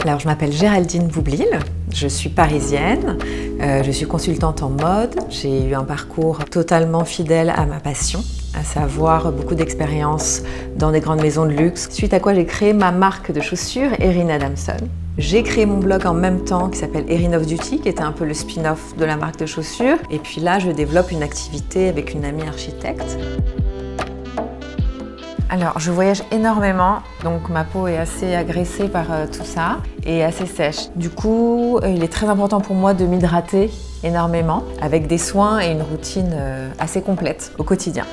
Alors, je m'appelle Géraldine Boublil, je suis parisienne, je suis consultante en mode. J'ai eu un parcours totalement fidèle à ma passion, à savoir beaucoup d'expériences dans des grandes maisons de luxe, suite à quoi j'ai créé ma marque de chaussures, Erin Adamson. J'ai créé mon blog en même temps qui s'appelle Erin of Duty, qui était un peu le spin-off de la marque de chaussures. Et puis là, je développe une activité avec une amie architecte. Alors, je voyage énormément, donc ma peau est assez agressée par tout ça et assez sèche. Du coup, il est très important pour moi de m'hydrater énormément avec des soins et une routine assez complète au quotidien.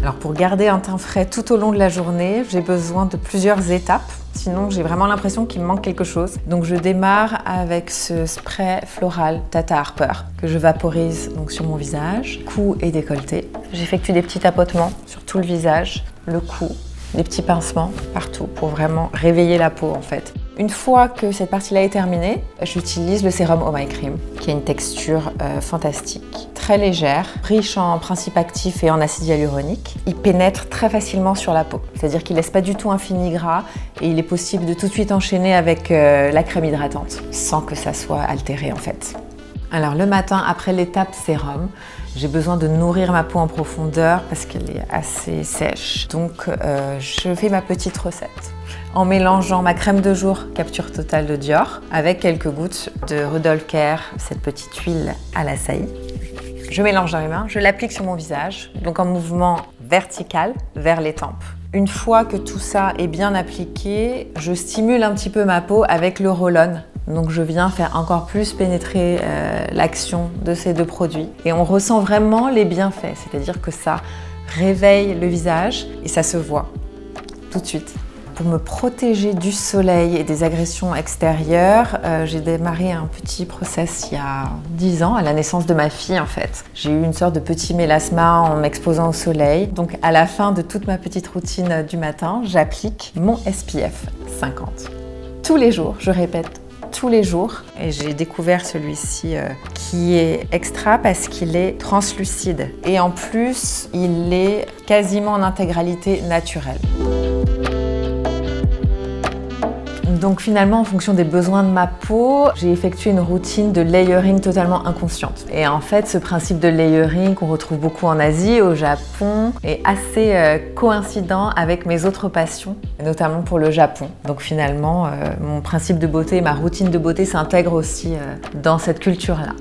Alors, pour garder un teint frais tout au long de la journée, j'ai besoin de plusieurs étapes. Sinon, j'ai vraiment l'impression qu'il me manque quelque chose. Donc, je démarre avec ce spray floral Tata Harper que je vaporise donc, sur mon visage, cou et décolleté. J'effectue des petits tapotements sur tout le visage, le cou, des petits pincements partout pour vraiment réveiller la peau en fait. Une fois que cette partie-là est terminée, j'utilise le sérum Oh My Cream qui a une texture fantastique, très légère, riche en principes actifs et en acide hyaluronique. Il pénètre très facilement sur la peau, c'est-à-dire qu'il ne laisse pas du tout un fini gras et il est possible de tout de suite enchaîner avec la crème hydratante sans que ça soit altéré en fait. Alors le matin, après l'étape sérum, j'ai besoin de nourrir ma peau en profondeur parce qu'elle est assez sèche. Donc je fais ma petite recette en mélangeant ma crème de jour Capture Totale de Dior avec quelques gouttes de Rudolph Care, cette petite huile à l'açaï. Je mélange dans les mains, je l'applique sur mon visage, donc en mouvement vertical vers les tempes. Une fois que tout ça est bien appliqué, je stimule un petit peu ma peau avec le roll-on. Donc je viens faire encore plus pénétrer l'action de ces deux produits. Et on ressent vraiment les bienfaits, c'est-à-dire que ça réveille le visage et ça se voit tout de suite. Pour me protéger du soleil et des agressions extérieures, j'ai démarré un petit process il y a 10 ans, à la naissance de ma fille en fait. J'ai eu une sorte de petit mélasma en m'exposant au soleil. Donc à la fin de toute ma petite routine du matin, j'applique mon SPF 50. Tous les jours, je répète, tous les jours. Et j'ai découvert celui-ci qui est extra parce qu'il est translucide. Et en plus, il est quasiment en intégralité naturel. Donc finalement, en fonction des besoins de ma peau, j'ai effectué une routine de layering totalement inconsciente. Et en fait, ce principe de layering qu'on retrouve beaucoup en Asie, au Japon, est assez coïncident avec mes autres passions, notamment pour le Japon. Donc finalement, mon principe de beauté, ma routine de beauté s'intègre aussi dans cette culture-là.